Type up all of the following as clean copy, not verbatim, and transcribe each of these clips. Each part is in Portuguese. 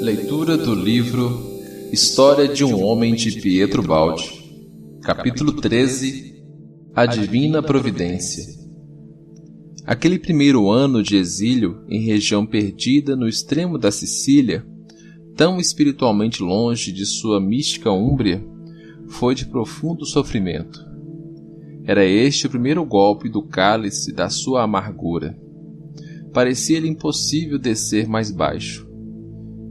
Leitura do livro História de um Homem de Pietro Baldi, capítulo 13, A Divina Providência. Aquele primeiro ano de exílio em região perdida no extremo da Sicília, tão espiritualmente longe de sua mística Úmbria, foi de profundo sofrimento. Era este o primeiro golpe do cálice da sua amargura. Parecia-lhe impossível descer mais baixo.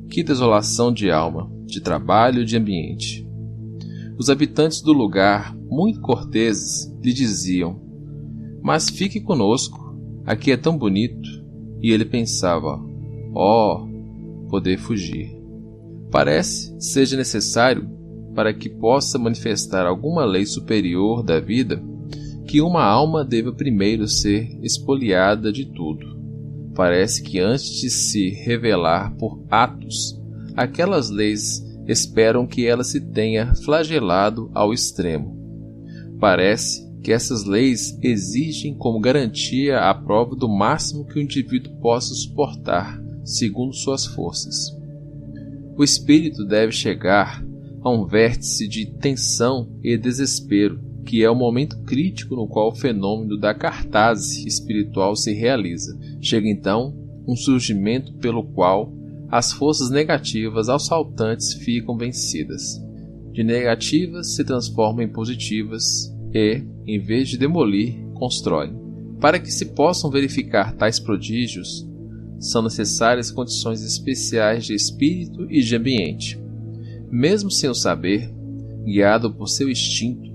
Que desolação de alma, de trabalho e de ambiente! Os habitantes do lugar, muito corteses, lhe diziam: "Mas fique conosco, aqui é tão bonito." E ele pensava: poder fugir. Parece seja necessário, para que possa manifestar alguma lei superior da vida, que uma alma deva primeiro ser expoliada de tudo. Parece que antes de se revelar por atos, aquelas leis esperam que ela se tenha flagelado ao extremo. Parece que essas leis exigem como garantia a prova do máximo que o indivíduo possa suportar, segundo suas forças. O espírito deve chegar a um vértice de tensão e desespero, que é o momento crítico no qual o fenômeno da cartase espiritual se realiza. Chega então um surgimento pelo qual as forças negativas assaltantes ficam vencidas. De negativas se transformam em positivas e, em vez de demolir, constroem. Para que se possam verificar tais prodígios, são necessárias condições especiais de espírito e de ambiente. Mesmo sem o saber, guiado por seu instinto,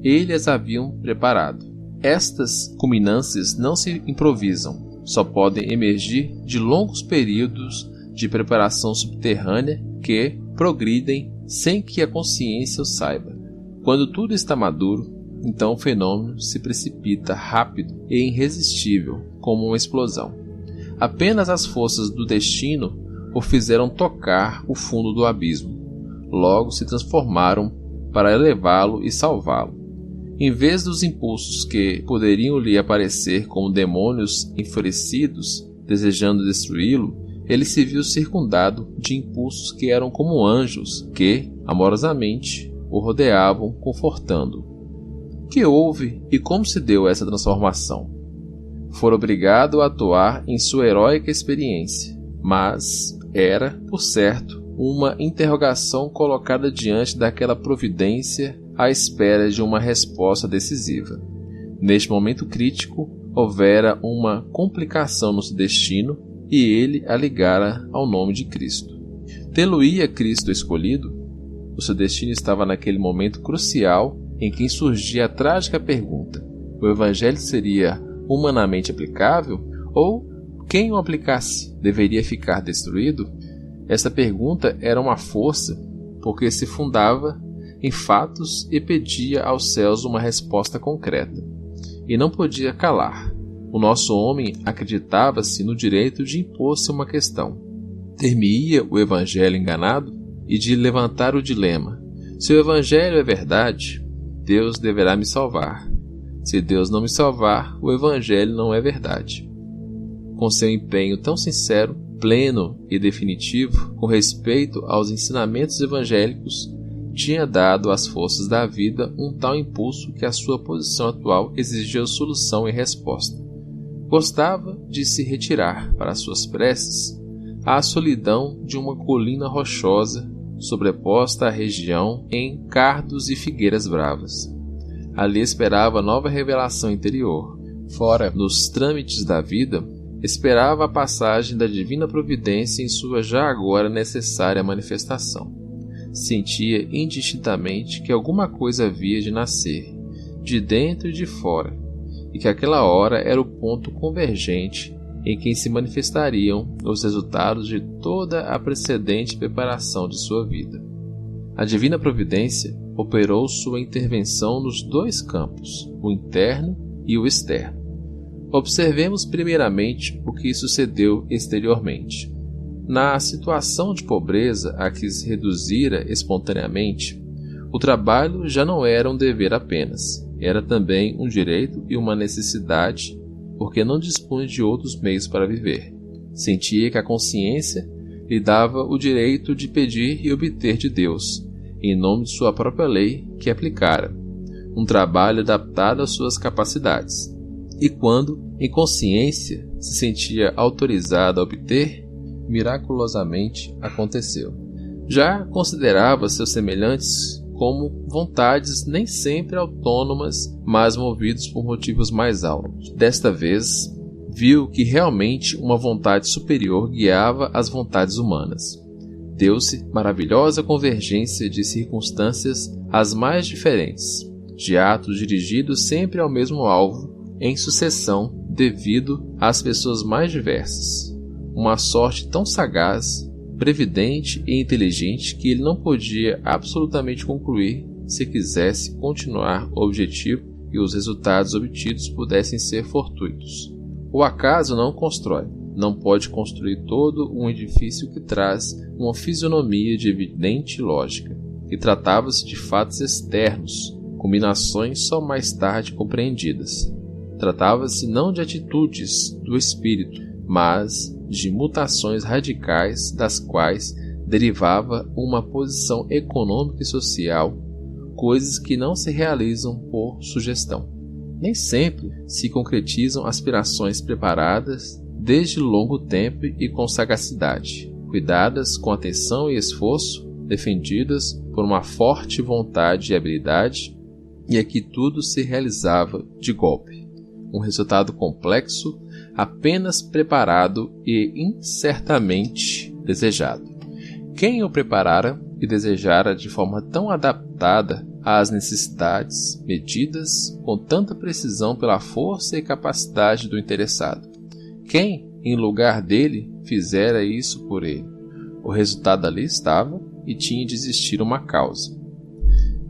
ele as haviam preparado. Estas culminâncias não se improvisam, só podem emergir de longos períodos de preparação subterrânea que progridem sem que a consciência o saiba. Quando tudo está maduro, então o fenômeno se precipita rápido e irresistível, como uma explosão. Apenas as forças do destino o fizeram tocar o fundo do abismo. Logo se transformaram para elevá-lo e salvá-lo. Em vez dos impulsos que poderiam lhe aparecer como demônios enfurecidos, desejando destruí-lo, ele se viu circundado de impulsos que eram como anjos que, amorosamente, o rodeavam, confortando-o. Que houve e como se deu essa transformação? Fora obrigado a atuar em sua heróica experiência, mas era, por certo, uma interrogação colocada diante daquela providência à espera de uma resposta decisiva. Neste momento crítico, houvera uma complicação no seu destino e ele a ligara ao nome de Cristo. Tê-lo-ia Cristo escolhido? O seu destino estava naquele momento crucial em que surgia a trágica pergunta: o Evangelho seria humanamente aplicável? Ou, quem o aplicasse, deveria ficar destruído? Essa pergunta era uma força, porque se fundava em fatos e pedia aos céus uma resposta concreta. E não podia calar. O nosso homem acreditava-se no direito de impor-se uma questão. Ter-me-ia o Evangelho enganado? E de levantar o dilema: se o Evangelho é verdade, Deus deverá me salvar. Se Deus não me salvar, o Evangelho não é verdade. Com seu empenho tão sincero, pleno e definitivo, com respeito aos ensinamentos evangélicos, tinha dado às forças da vida um tal impulso que a sua posição atual exigia solução e resposta. Gostava de se retirar, para suas preces, à solidão de uma colina rochosa, sobreposta à região em cardos e figueiras bravas. Ali esperava nova revelação interior. Fora, nos trâmites da vida, esperava a passagem da divina providência em sua já agora necessária manifestação. Sentia indistintamente que alguma coisa havia de nascer, de dentro e de fora, e que aquela hora era o ponto convergente em que se manifestariam os resultados de toda a precedente preparação de sua vida. A divina providência operou sua intervenção nos dois campos, o interno e o externo. Observemos primeiramente o que sucedeu exteriormente. Na situação de pobreza a que se reduzira espontaneamente, o trabalho já não era um dever apenas, era também um direito e uma necessidade, porque não dispunha de outros meios para viver. Sentia que a consciência lhe dava o direito de pedir e obter de Deus, em nome de sua própria lei que aplicara, um trabalho adaptado às suas capacidades. E quando, em consciência, se sentia autorizado a obter, miraculosamente aconteceu. Já considerava seus semelhantes como vontades nem sempre autônomas, mas movidos por motivos mais altos. Desta vez, viu que realmente uma vontade superior guiava as vontades humanas. Deu-se maravilhosa convergência de circunstâncias as mais diferentes, de atos dirigidos sempre ao mesmo alvo, em sucessão, devido às pessoas mais diversas. Uma sorte tão sagaz, previdente e inteligente que ele não podia absolutamente concluir se quisesse continuar o objetivo e os resultados obtidos pudessem ser fortuitos. O acaso não constrói, não pode construir todo um edifício que traz uma fisionomia de evidente lógica, e tratava-se de fatos externos, combinações só mais tarde compreendidas. Tratava-se não de atitudes do espírito, mas de mutações radicais das quais derivava uma posição econômica e social, coisas que não se realizam por sugestão. Nem sempre se concretizam aspirações preparadas desde longo tempo e com sagacidade, cuidadas com atenção e esforço, defendidas por uma forte vontade e habilidade, e aqui tudo se realizava de golpe. Um resultado complexo, apenas preparado e incertamente desejado. Quem o preparara e desejara de forma tão adaptada às necessidades, medidas com tanta precisão pela força e capacidade do interessado? Quem, em lugar dele, fizera isso por ele? O resultado ali estava e tinha de existir uma causa.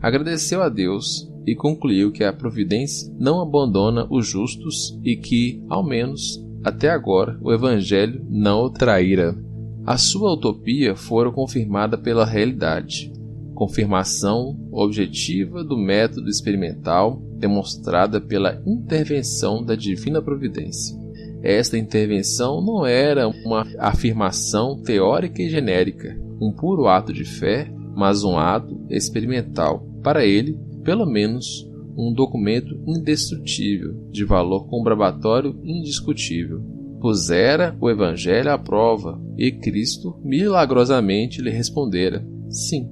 Agradeceu a Deus e concluiu que a providência não abandona os justos e que, ao menos, até agora, o Evangelho não o traíra. A sua utopia fora confirmada pela realidade, confirmação objetiva do método experimental demonstrada pela intervenção da divina providência. Esta intervenção não era uma afirmação teórica e genérica, um puro ato de fé, mas um ato experimental. Para ele, pelo menos, um documento indestrutível, de valor comprobatório indiscutível. Pusera o Evangelho à prova, e Cristo milagrosamente lhe respondera: sim.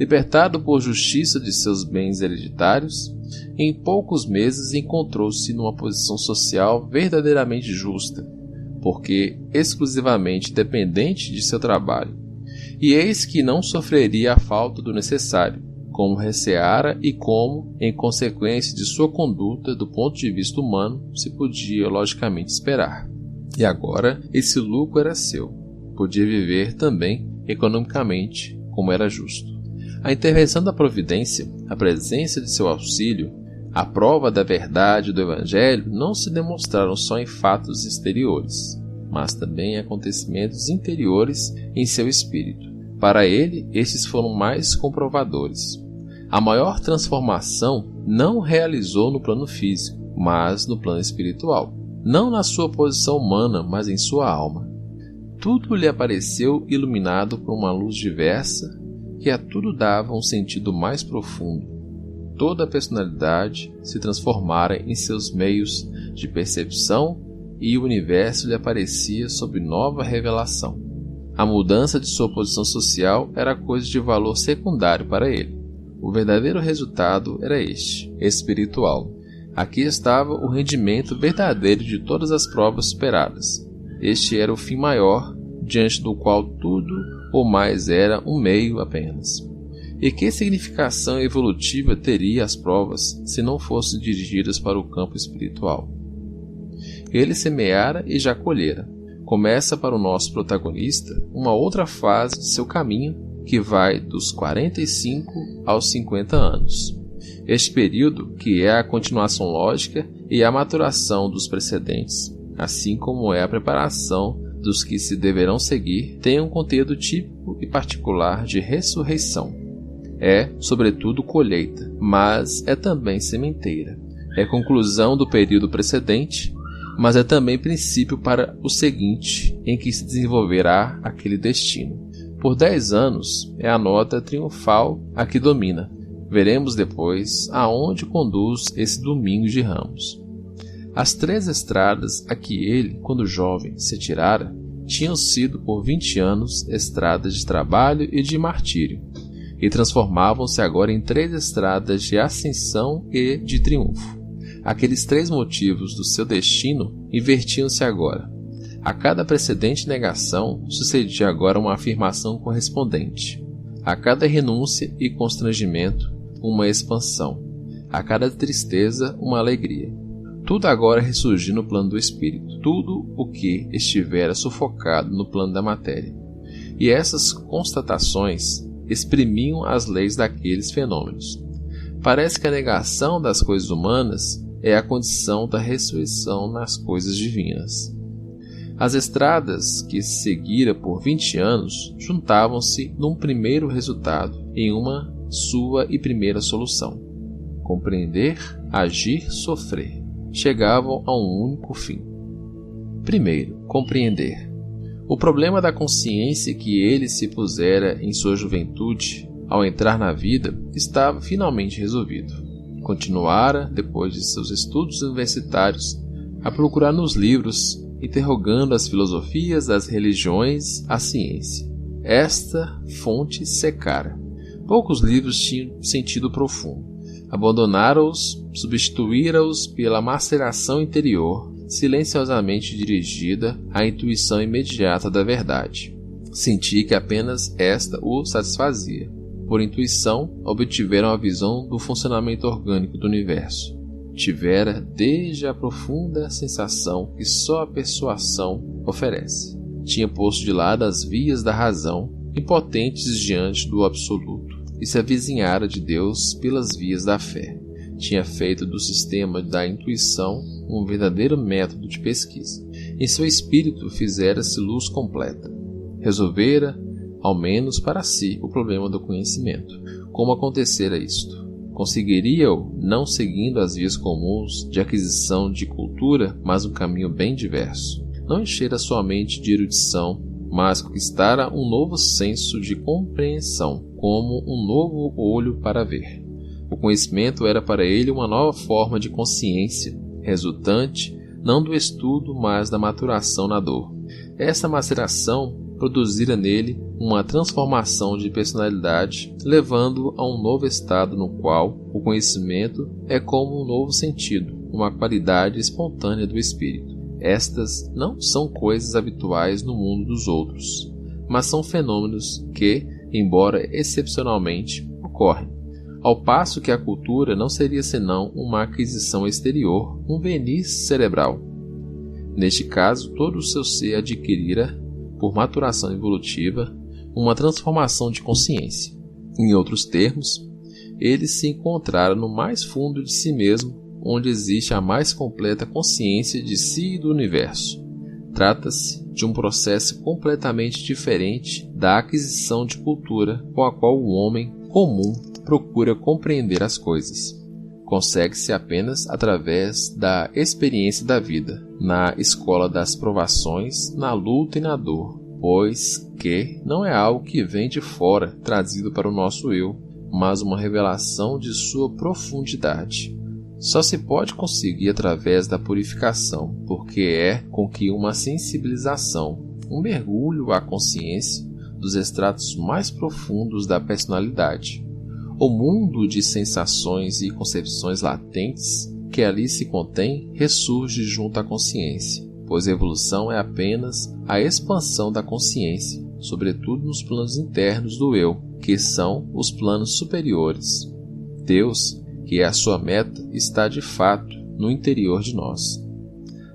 Libertado por justiça de seus bens hereditários, em poucos meses encontrou-se numa posição social verdadeiramente justa, porque exclusivamente dependente de seu trabalho. E eis que não sofreria a falta do necessário, como receara e como, em consequência de sua conduta do ponto de vista humano, se podia logicamente esperar. E agora esse lucro era seu. Podia viver também economicamente, como era justo. A intervenção da providência, a presença de seu auxílio, a prova da verdade do Evangelho não se demonstraram só em fatos exteriores, mas também em acontecimentos interiores em seu espírito. Para ele, estes foram mais comprovadores. A maior transformação não realizou no plano físico, mas no plano espiritual. Não na sua posição humana, mas em sua alma. Tudo lhe apareceu iluminado por uma luz diversa, que a tudo dava um sentido mais profundo. Toda a personalidade se transformara em seus meios de percepção e o universo lhe aparecia sob nova revelação. A mudança de sua posição social era coisa de valor secundário para ele. O verdadeiro resultado era este, espiritual. Aqui estava o rendimento verdadeiro de todas as provas superadas. Este era o fim maior, diante do qual tudo ou mais era um meio apenas. E que significação evolutiva teria as provas se não fossem dirigidas para o campo espiritual? Ele semeara e já colhera. Começa para o nosso protagonista uma outra fase de seu caminho, que vai dos 45 aos 50 anos. Este período, que é a continuação lógica e a maturação dos precedentes, assim como é a preparação dos que se deverão seguir, tem um conteúdo típico e particular de ressurreição. É, sobretudo, colheita, mas é também sementeira. É conclusão do período precedente, mas é também princípio para o seguinte, em que se desenvolverá aquele destino. Por 10 anos é a nota triunfal a que domina. Veremos depois aonde conduz esse domingo de Ramos. As 3 estradas a que ele, quando jovem, se atirara, tinham sido por 20 anos estradas de trabalho e de martírio, e transformavam-se agora em 3 estradas de ascensão e de triunfo. Aqueles 3 motivos do seu destino invertiam-se agora. A cada precedente negação sucedia agora uma afirmação correspondente. A cada renúncia e constrangimento, uma expansão. A cada tristeza, uma alegria. Tudo agora ressurgiu no plano do espírito, tudo o que estivera sufocado no plano da matéria. E essas constatações exprimiam as leis daqueles fenômenos. Parece que a negação das coisas humanas é a condição da ressurreição nas coisas divinas. As estradas que se seguira por 20 anos juntavam-se num primeiro resultado, em uma sua e primeira solução. Compreender, agir, sofrer. Chegavam a um único fim. Primeiro, compreender. O problema da consciência que ele se pusera em sua juventude, ao entrar na vida, estava finalmente resolvido. Continuara, depois de seus estudos universitários, a procurar nos livros, interrogando as filosofias, as religiões, a ciência. Esta fonte secara. Poucos livros tinham sentido profundo. Abandonara-os, substituíra-os pela maceração interior, silenciosamente dirigida à intuição imediata da verdade. Senti que apenas esta o satisfazia. Por intuição, obtiveram a visão do funcionamento orgânico do universo. Tivera desde a profunda sensação que só a persuasão oferece. Tinha posto de lado as vias da razão, impotentes diante do absoluto, e se avizinhara de Deus pelas vias da fé. Tinha feito do sistema da intuição um verdadeiro método de pesquisa. Em seu espírito fizera-se luz completa. Resolvera, ao menos para si, o problema do conhecimento. Como acontecera isto? Conseguiria-o não seguindo as vias comuns de aquisição de cultura, mas um caminho bem diverso. Não enchera sua mente de erudição, mas conquistara um novo senso de compreensão, como um novo olho para ver. O conhecimento era para ele uma nova forma de consciência, resultante não do estudo, mas da maturação na dor. Esta maceração produzira nele uma transformação de personalidade, levando-o a um novo estado no qual o conhecimento é como um novo sentido, uma qualidade espontânea do espírito. Estas não são coisas habituais no mundo dos outros, mas são fenômenos que, embora excepcionalmente, ocorrem. Ao passo que a cultura não seria senão uma aquisição exterior, um verniz cerebral. Neste caso, todo o seu ser adquirira, por maturação evolutiva, uma transformação de consciência. Em outros termos, ele se encontrara no mais fundo de si mesmo, onde existe a mais completa consciência de si e do universo. Trata-se de um processo completamente diferente da aquisição de cultura com a qual o homem comum procura compreender as coisas. Consegue-se apenas através da experiência da vida, na escola das provações, na luta e na dor, pois que não é algo que vem de fora, trazido para o nosso eu, mas uma revelação de sua profundidade. Só se pode conseguir através da purificação, porque é com que uma sensibilização, um mergulho à consciência dos estratos mais profundos da personalidade. O mundo de sensações e concepções latentes que ali se contém ressurge junto à consciência, pois a evolução é apenas a expansão da consciência, sobretudo nos planos internos do eu, que são os planos superiores. Deus, que é a sua meta, está de fato no interior de nós.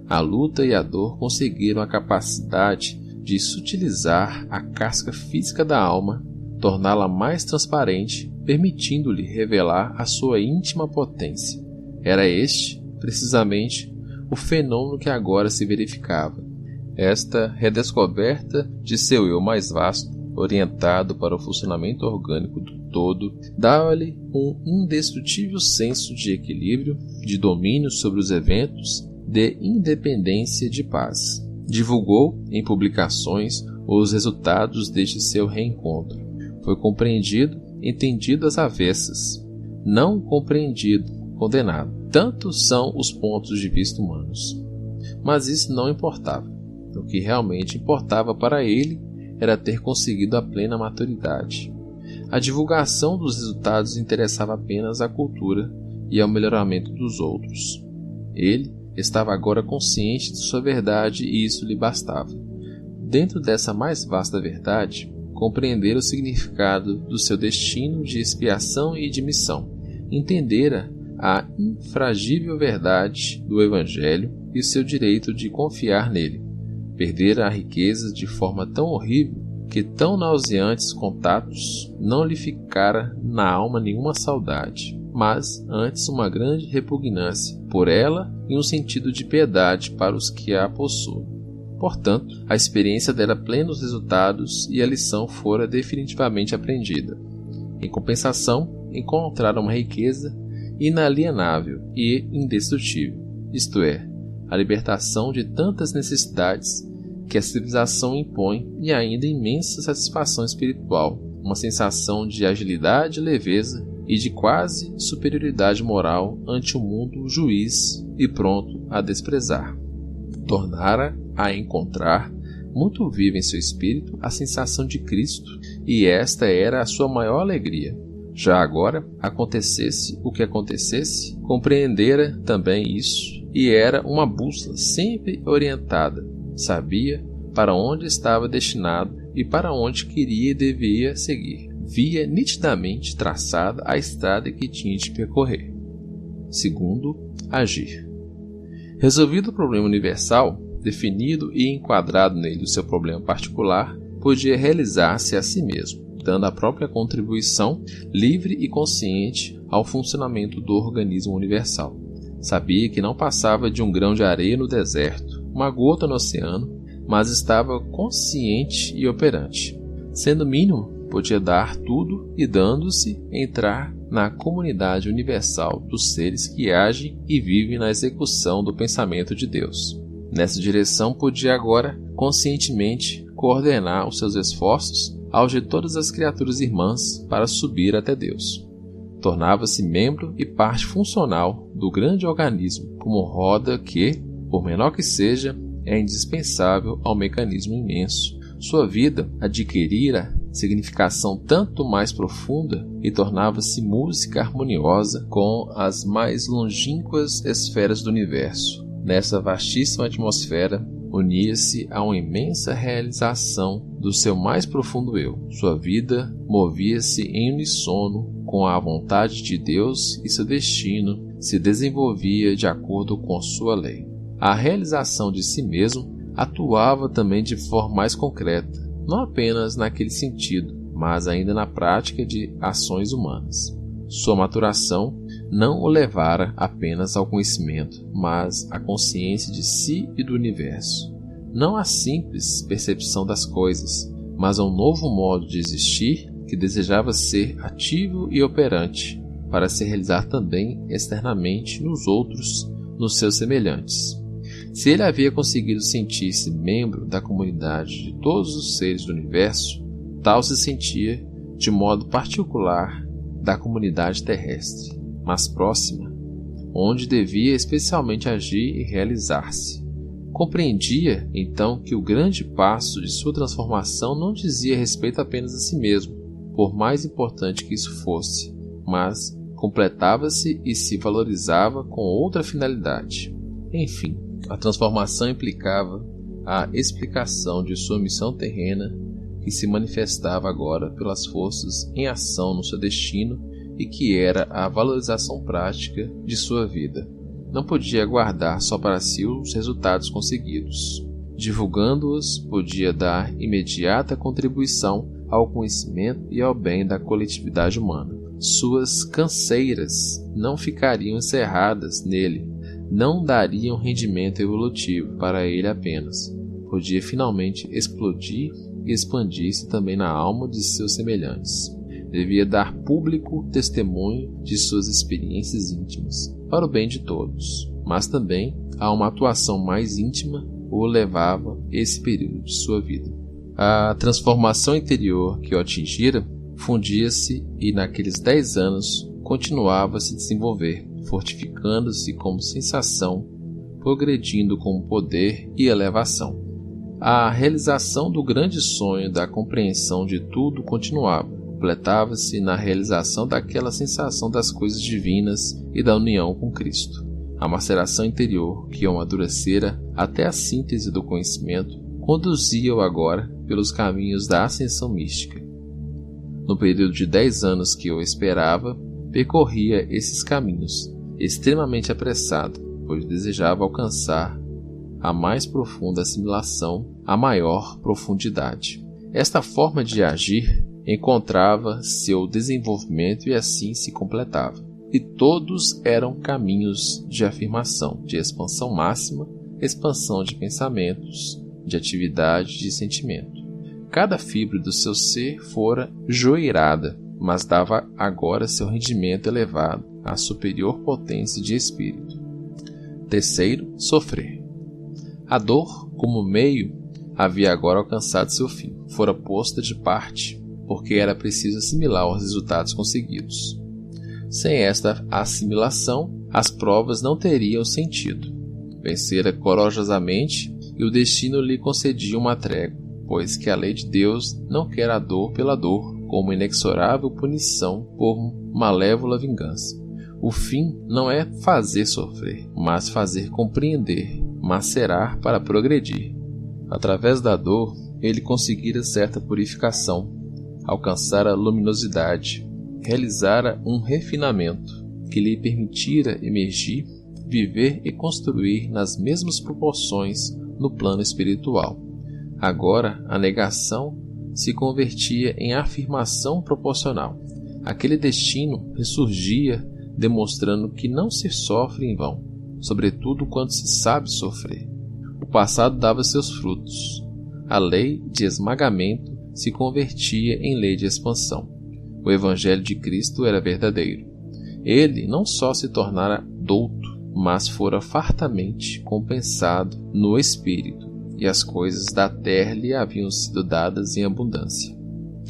A luta e a dor conseguiram a capacidade de sutilizar a casca física da alma, torná-la mais transparente, permitindo-lhe revelar a sua íntima potência. Era este, precisamente, o fenômeno que agora se verificava. Esta redescoberta de seu eu mais vasto, orientado para o funcionamento orgânico do todo, dava-lhe um indestrutível senso de equilíbrio, de domínio sobre os eventos de independência e de paz. Divulgou em publicações os resultados deste seu reencontro. Foi compreendido, entendido às avessas, não compreendido, condenado. Tantos são os pontos de vista humanos. Mas isso não importava. O que realmente importava para ele era ter conseguido a plena maturidade. A divulgação dos resultados interessava apenas à cultura e ao melhoramento dos outros. Ele estava agora consciente de sua verdade e isso lhe bastava. Dentro dessa mais vasta verdade, compreendera o significado do seu destino de expiação e de missão. Entendera a infragível verdade do Evangelho e seu direito de confiar nele. Perdera a riqueza de forma tão horrível que tão nauseantes contatos não lhe ficara na alma nenhuma saudade, mas antes uma grande repugnância por ela e um sentido de piedade para os que a possuem. Portanto, a experiência dera plenos resultados e a lição fora definitivamente aprendida. Em compensação, encontrara uma riqueza inalienável e indestrutível, isto é, a libertação de tantas necessidades que a civilização impõe e ainda imensa satisfação espiritual, uma sensação de agilidade e leveza e de quase superioridade moral ante o mundo juiz e pronto a desprezar. Tornara a encontrar, muito viva em seu espírito, a sensação de Cristo, e esta era a sua maior alegria. Já agora, acontecesse o que acontecesse, compreendera também isso, e era uma bússola sempre orientada. Sabia para onde estava destinado e para onde queria e devia seguir. Via nitidamente traçada a estrada que tinha de percorrer. Segundo, agir. Resolvido o problema universal, definido e enquadrado nele o seu problema particular, podia realizar-se a si mesmo, dando a própria contribuição livre e consciente ao funcionamento do organismo universal. Sabia que não passava de um grão de areia no deserto, uma gota no oceano, mas estava consciente e operante. Sendo mínimo, podia dar tudo e, dando-se, entrar na comunidade universal dos seres que agem e vivem na execução do pensamento de Deus. Nessa direção, podia agora, conscientemente, coordenar os seus esforços aos de todas as criaturas irmãs para subir até Deus. Tornava-se membro e parte funcional do grande organismo, como roda que, por menor que seja, é indispensável ao mecanismo imenso. Sua vida adquirira significação tanto mais profunda e tornava-se música harmoniosa com as mais longínquas esferas do universo. Nessa vastíssima atmosfera, unia-se a uma imensa realização do seu mais profundo eu. Sua vida movia-se em uníssono com a vontade de Deus e seu destino se desenvolvia de acordo com sua lei. A realização de si mesmo atuava também de forma mais concreta, não apenas naquele sentido, mas ainda na prática de ações humanas. Sua maturação não o levara apenas ao conhecimento, mas à consciência de si e do universo. Não à simples percepção das coisas, mas a um novo modo de existir que desejava ser ativo e operante, para se realizar também externamente nos outros, nos seus semelhantes. Se ele havia conseguido sentir-se membro da comunidade de todos os seres do universo, tal se sentia, de modo particular, da comunidade terrestre, mas próxima, onde devia especialmente agir e realizar-se. Compreendia, então, que o grande passo de sua transformação não dizia respeito apenas a si mesmo, por mais importante que isso fosse, mas completava-se e se valorizava com outra finalidade. Enfim, a transformação implicava a explicação de sua missão terrena, que se manifestava agora pelas forças em ação no seu destino e que era a valorização prática de sua vida. Não podia guardar só para si os resultados conseguidos. Divulgando-os, podia dar imediata contribuição ao conhecimento e ao bem da coletividade humana. Suas canseiras não ficariam encerradas nele, não dariam rendimento evolutivo para ele apenas. Podia finalmente explodir e expandir-se também na alma de seus semelhantes. Devia dar público testemunho de suas experiências íntimas, para o bem de todos. mas também a uma atuação mais íntima o levava esse período de sua vida. A transformação interior que o atingira fundia-se e naqueles 10 anos continuava a se desenvolver, fortificando-se como sensação, progredindo com poder e elevação. A realização do grande sonho da compreensão de tudo continuava, completava-se na realização daquela sensação das coisas divinas e da união com Cristo. A maceração interior, que o amadurecera até a síntese do conhecimento, conduzia-o agora pelos caminhos da ascensão mística. No período de 10 anos que o esperava, percorria esses caminhos, extremamente apressado, pois desejava alcançar a mais profunda assimilação, a maior profundidade. Esta forma de agir encontrava seu desenvolvimento e assim se completava. E todos eram caminhos de afirmação, de expansão máxima, expansão de pensamentos, de atividade, de sentimento. Cada fibra do seu ser fora joeirada, mas dava agora seu rendimento elevado à superior potência de espírito. Terceiro, sofrer. A dor, como meio, havia agora alcançado seu fim. Fora posta de parte, porque era preciso assimilar os resultados conseguidos. Sem esta assimilação, as provas não teriam sentido. Vencera corajosamente e o destino lhe concedia uma trégua, pois que a lei de Deus não quer a dor pela dor, como inexorável punição por malévola vingança. O fim não é fazer sofrer, mas fazer compreender, macerar para progredir. Através da dor, ele conseguira certa purificação, alcançara luminosidade, realizara um refinamento que lhe permitira emergir, viver e construir nas mesmas proporções no plano espiritual. Agora, a negação se convertia em afirmação proporcional. Aquele destino ressurgia, demonstrando que não se sofre em vão, sobretudo quando se sabe sofrer. O passado dava seus frutos. A lei de esmagamento se convertia em lei de expansão. O Evangelho de Cristo era verdadeiro. Ele não só se tornara douto, mas fora fartamente compensado no espírito, e as coisas da terra lhe haviam sido dadas em abundância.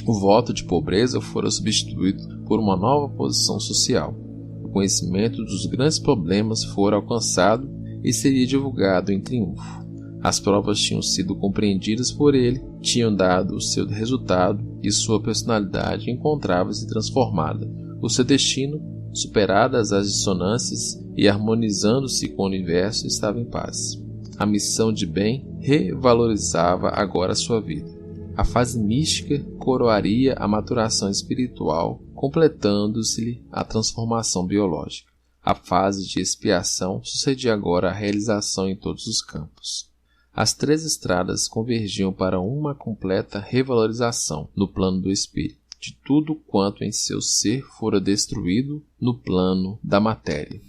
O voto de pobreza fora substituído por uma nova posição social. O conhecimento dos grandes problemas fora alcançado e seria divulgado em triunfo. As provas tinham sido compreendidas por ele, tinham dado o seu resultado e sua personalidade encontrava-se transformada. O seu destino, superadas as dissonâncias e harmonizando-se com o universo, estava em paz. A missão de bem revalorizava agora a sua vida. A fase mística coroaria a maturação espiritual, completando-se-lhe a transformação biológica. A fase de expiação sucedia agora a realização em todos os campos. As 3 estradas convergiam para uma completa revalorização no plano do espírito, de tudo quanto em seu ser fora destruído no plano da matéria.